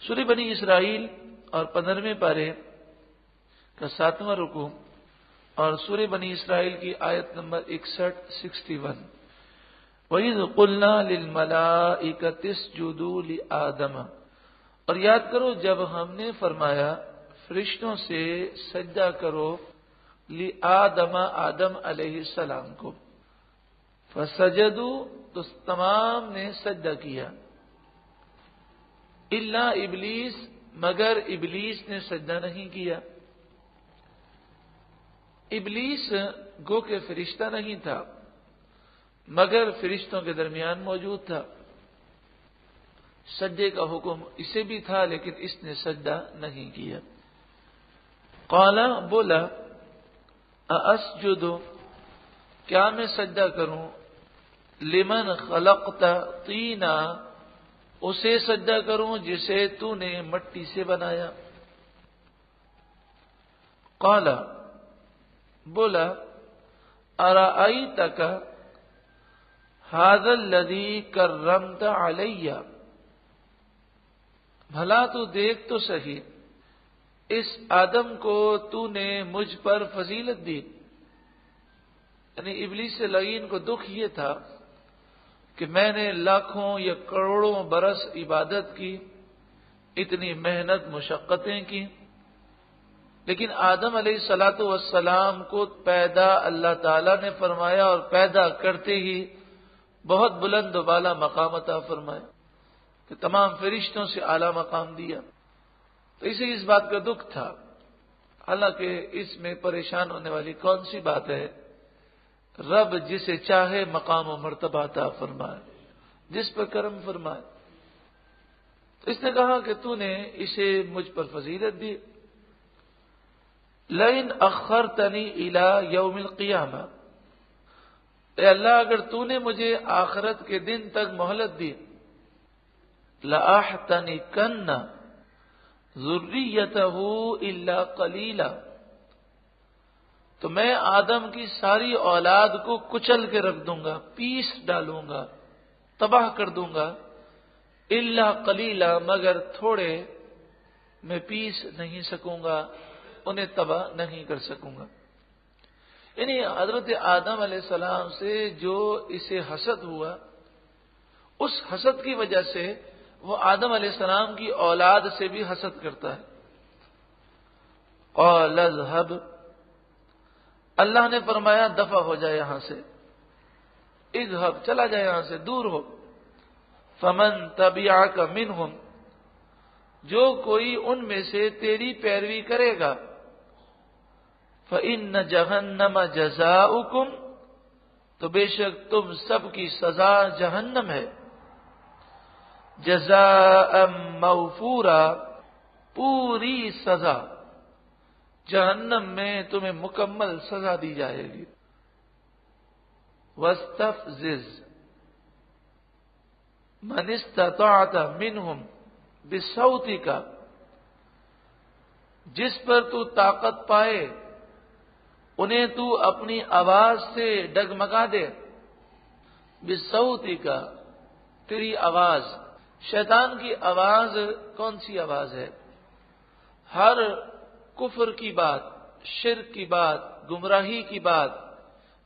سورہ بنی اسرائیل اور 15ویں پارے کا 7واں رکوع اور سورہ بنی اسرائیل کی آیت نمبر 61 وَإِذْ قُلْنَا لِلْمَلَائِكَةِ اسْجُدُوا لِآدَمَ، اور یاد کرو جب ہم نے فرمایا فرشتوں سے سجدہ کرو لِآدَمَ، آدم علیہ السلام کو، فَسَجَدُوا، تو تمام نے سجدہ کیا، الا ابلیس، مگر ابلیس نے سجدہ نہیں کیا۔ ابلیس گو کہ فرشتہ نہیں تھا مگر فرشتوں کے درمیان موجود تھا، سجدے کا حکم اسے بھی تھا لیکن اس نے سجدہ نہیں کیا۔ قال، بولا، ااسجد، کیا میں سجدہ کروں، لمن خلقت طینا، اسے سجدہ کروں جسے تو نے مٹی سے بنایا۔ قال، بولا، ارأیتک ھذا الذی کرمت علی، بھلا تو دیکھ تو سہی اس آدم کو تو نے مجھ پر فضیلت دی۔ یعنی ابلیس لعین کو دکھ یہ تھا کہ میں نے لاکھوں یا کروڑوں برس عبادت کی، اتنی محنت مشقتیں کی، لیکن آدم علیہ الصلوۃ والسلام کو پیدا اللہ تعالیٰ نے فرمایا اور پیدا کرتے ہی بہت بلند و بالا مقام عطا فرمایا کہ تمام فرشتوں سے اعلیٰ مقام دیا، تو اسے اس بات کا دکھ تھا۔ حالانکہ اس میں پریشان ہونے والی کون سی بات ہے، رب جسے چاہے مقام و مرتبہ عطا فرمائے، جس پر کرم فرمائے۔ تو اس نے کہا کہ تو نے اسے مجھ پر فضیلت دی، لئن اخرتنی الی یوم القیامہ، اے اللہ اگر تو نے مجھے آخرت کے دن تک مہلت دی، لأحتنکن ذریتہ الا قلیلا، تو میں آدم کی ساری اولاد کو کچل کے رکھ دوں گا، پیس ڈالوں گا، تباہ کر دوں گا، الا قلیلا، مگر تھوڑے میں پیس نہیں سکوں گا، انہیں تباہ نہیں کر سکوں گا۔ یعنی حضرت آدم علیہ السلام سے جو اسے حسد ہوا، اس حسد کی وجہ سے وہ آدم علیہ السلام کی اولاد سے بھی حسد کرتا ہے۔ قال اذهب، اللہ نے فرمایا دفع ہو جائے یہاں سے، اذهب، چلا جائے یہاں سے، دور ہو، فمن تبعک منہم، جو کوئی ان میں سے تیری پیروی کرے گا، فإن جہنم جزاؤکم، تو بے شک تم سب کی سزا جہنم ہے، جزاء موفورا، پوری سزا، جہنم میں تمہیں مکمل سزا دی جائے گی۔ واستفزز من استطعت منہم بصوتک، جس پر تو طاقت پائے انہیں تو اپنی آواز سے ڈگمگا دے، بصوتک، تیری آواز۔ شیطان کی آواز کون سی آواز ہے؟ ہر کفر کی بات، شرک کی بات، گمراہی کی بات،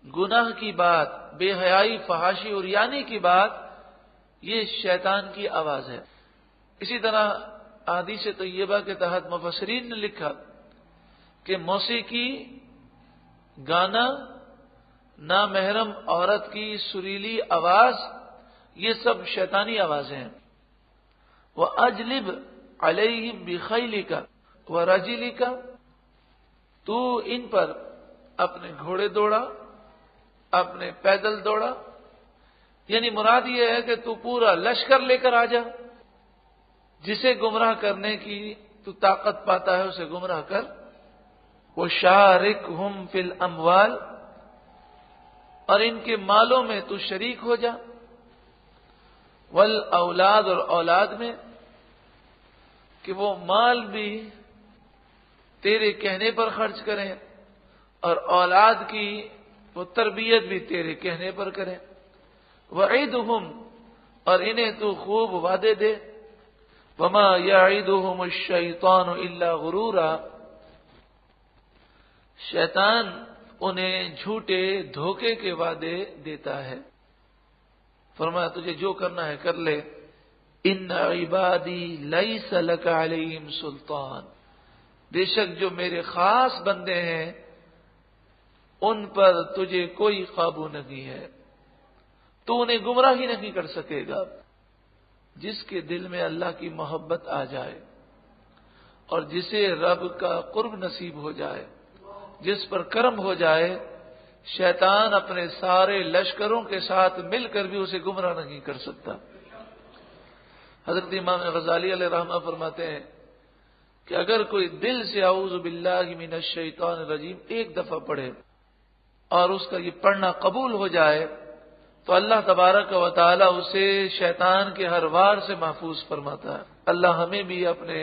گناہ کی بات، بے حیائی، فحاشی اور یعنی کی بات، یہ شیطان کی آواز ہے۔ اسی طرح احادیث طیبہ کے تحت مفسرین نے لکھا کہ موسیقی، گانا، نامحرم عورت کی سریلی آواز، یہ سب شیطانی آوازیں ہیں۔ وَأَجْلِبْ عَلَيْهِمْ بِخَيْلِكَ وَرَجِلِكَ، تو ان پر اپنے گھوڑے دوڑا، اپنے پیدل دوڑا، یعنی مراد یہ ہے کہ تو پورا لشکر لے کر آ جا، جسے گمراہ کرنے کی تو طاقت پاتا ہے اسے گمراہ کر۔ وَشَارِكْهُمْ فِي الْأَمْوَالِ، اور ان کے مالوں میں تو شریک ہو جا، والاولاد، اور اولاد میں، کہ وہ مال بھی تیرے کہنے پر خرچ کریں اور اولاد کی وہ تربیت بھی تیرے کہنے پر کریں۔ وعدہم، اور انہیں تو خوب وعدے دے، وما یعدہم الشیطان الا غرورا، شیطان انہیں جھوٹے دھوکے کے وعدے دیتا ہے۔ فرمایا تجھے جو کرنا ہے کر لے، ان عبادی لیس لک علیہم سلطان، بے شک جو میرے خاص بندے ہیں ان پر تجھے کوئی قابو نہیں ہے، تو انہیں گمراہ ہی نہیں کر سکے گا۔ جس کے دل میں اللہ کی محبت آ جائے اور جسے رب کا قرب نصیب ہو جائے، جس پر کرم ہو جائے، شیطان اپنے سارے لشکروں کے ساتھ مل کر بھی اسے گمراہ نہیں کر سکتا۔ حضرت امام غزالی علیہ رحمہ فرماتے ہیں کہ اگر کوئی دل سے اعوذ باللہ من الشیطان الرجیم ایک دفعہ پڑھے اور اس کا یہ پڑھنا قبول ہو جائے تو اللہ تبارک و تعالی اسے شیطان کے ہر وار سے محفوظ فرماتا ہے۔ اللہ ہمیں بھی اپنے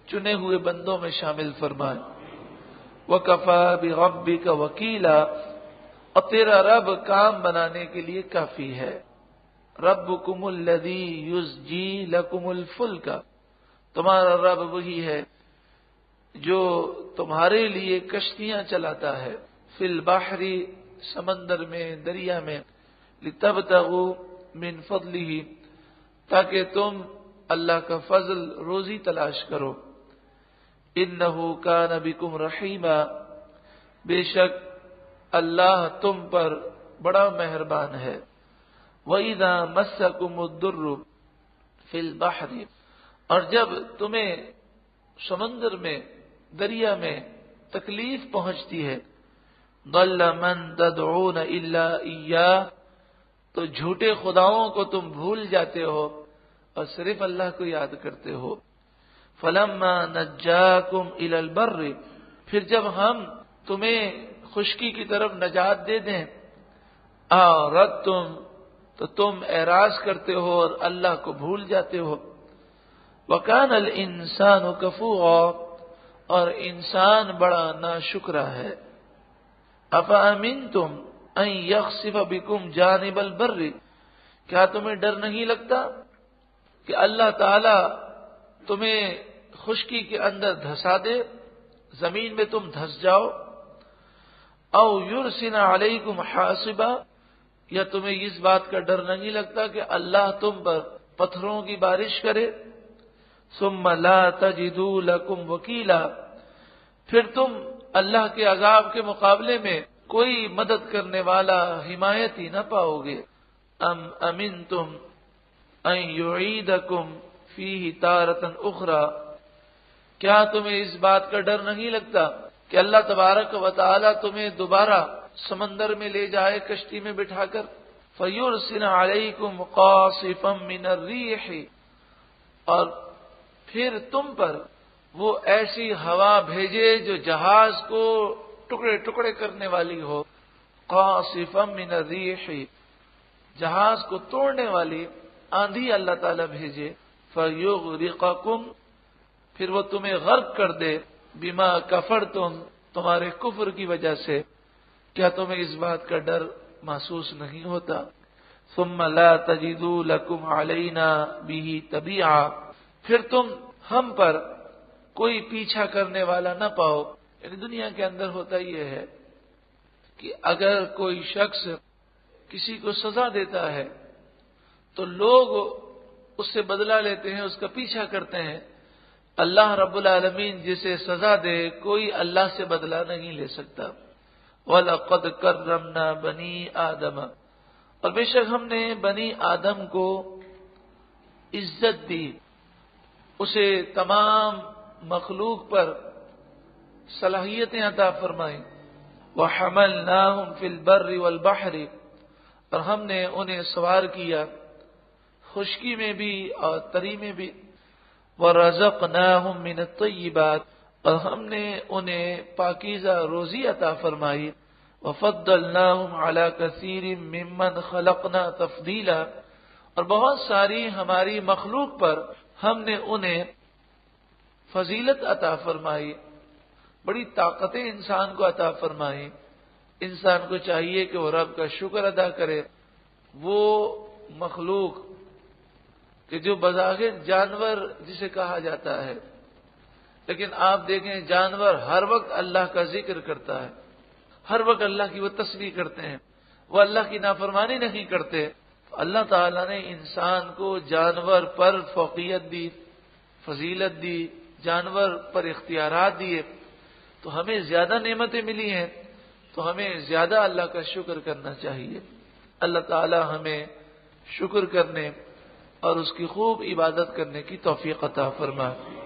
چنے ہوئے بندوں میں شامل فرمائے۔ وَكَفَى بِرَبِّكَ وَكِيلًا، اور تیرا رب کام بنانے کے لیے کافی ہے۔ رَبُّكُمُ الَّذِي يُزْجِي لَكُمُ الْفُلْكَ، تمہارا رب وہی ہے جو تمہارے لیے کشتیاں چلاتا ہے، فی البحر، سمندر میں، دریا میں، لِتَبْتَغُوا مِنْ فَضْلِهِ، تاکہ تم اللہ کا فضل روزی تلاش کرو۔ اِنَّهُ كَانَ بِكُمْ رَحِيمًا، بے شک اللہ تم پر بڑا مہربان ہے۔ وَإِذَا مَسَّكُمُ الضُّرُّ فِي الْبَحْرِ، اور جب تمہیں سمندر میں، دریا میں تکلیف پہنچتی ہے، ضَلَّ مَن تَدْعُونَ إِلَّا إِيَّاهُ، تو جھوٹے خداؤں کو تم بھول جاتے ہو اور صرف اللہ کو یاد کرتے ہو۔ فَلَمَّا نَجَّاكُمْ إِلَى الْبَرِّ، پھر جب ہم تمہیں خشکی کی طرف نجات دے دیں، أَعْرَضْتُمْ، تو تم اعراض کرتے ہو اور اللہ کو بھول جاتے ہو۔ وَكَانَ الْإِنسَانُ كَفُورًا، اور انسان بڑا ناشکرا ہے۔ أَفَأَمِنْتُمْ أَنْ يَخْسِفَ بِكُمْ جَانِبَ الْبَرِّ، کیا تمہیں ڈر نہیں لگتا کہ اللہ تعالی تمہیں خشکی کے اندر دھسا دے، زمین میں تم دھس جاؤ؟ أَوْ يُرْسِلَ عَلَيْكُمْ حَاصِبًا، یا تمہیں اس بات کا ڈر نہیں لگتا کہ اللہ تم پر پتھروں کی بارش کرے؟ ثُمَّ لَا تَجِدُوا لَكُمْ وَكِيلًا، پھر تم اللہ کے عذاب کے مقابلے میں کوئی مدد کرنے والا، حمایتی نہ پاؤ گے۔ ام امنتم ان یعیدکم فیہ تارۃ اخری، کیا تمہیں اس بات کا ڈر نہیں لگتا کہ اللہ تبارک و تعالی تمہیں دوبارہ سمندر میں لے جائے کشتی میں بٹھا کر؟ فیرسل علیکم قاصفا من الریح، اور پھر تم پر وہ ایسی ہوا بھیجے جو جہاز کو ٹکڑے ٹکڑے کرنے والی ہو۔ قاصفا من الریح، جہاز کو توڑنے والی آندھی اللہ تعالی بھیجے۔ فیغرقکم، پھر وہ تمہیں غرق کر دے، بما کفرتم، تمہارے کفر کی وجہ سے۔ کیا تمہیں اس بات کا ڈر محسوس نہیں ہوتا؟ ثم لا تجدوا لكم علينا به تبيعا، پھر تم ہم پر کوئی پیچھا کرنے والا نہ پاؤ۔ یعنی دنیا کے اندر ہوتا یہ ہے کہ اگر کوئی شخص کسی کو سزا دیتا ہے تو لوگ اس سے بدلہ لیتے ہیں، اس کا پیچھا کرتے ہیں۔ اللہ رب العالمین جسے سزا دے، کوئی اللہ سے بدلہ نہیں لے سکتا۔ وَلَقَدْ كَرَّمْنَا بَنِي آدَمَ، اور بے شک ہم نے بنی آدم کو عزت دی، اسے تمام مخلوق پر صلاحیتیں عطا فرمائیں۔ وَحَمَلْنَاهُمْ فِي الْبَرِّ وَالْبَحْرِ، اور ہم نے انہیں سوار کیا خشکی میں بھی اور تری میں بھی۔ وَرَزَقْنَاهُمْ مِنَ الطَّيِّبَاتِ، اور ہم نے انہیں پاکیزہ روزی عطا فرمائی۔ وَفَضَّلْنَاهُمْ عَلَى كَثِيرٍ مِّمَّنْ خَلَقْنَا تَفْضِيلًا، اور بہت ساری ہماری مخلوق پر ہم نے انہیں فضیلت عطا فرمائی، بڑی طاقتیں انسان کو عطا فرمائی۔ انسان کو چاہیے کہ وہ رب کا شکر ادا کرے۔ وہ مخلوق کہ جو بظاہر جانور جسے کہا جاتا ہے، لیکن آپ دیکھیں جانور ہر وقت اللہ کا ذکر کرتا ہے، ہر وقت اللہ کی وہ تسبیح کرتے ہیں، وہ اللہ کی نافرمانی نہیں کرتے۔ اللہ تعالیٰ نے انسان کو جانور پر فوقیت دی، فضیلت دی، جانور پر اختیارات دیے، تو ہمیں زیادہ نعمتیں ملی ہیں، تو ہمیں زیادہ اللہ کا شکر کرنا چاہیے۔ اللہ تعالیٰ ہمیں شکر کرنے اور اس کی خوب عبادت کرنے کی توفیق عطا فرمائے۔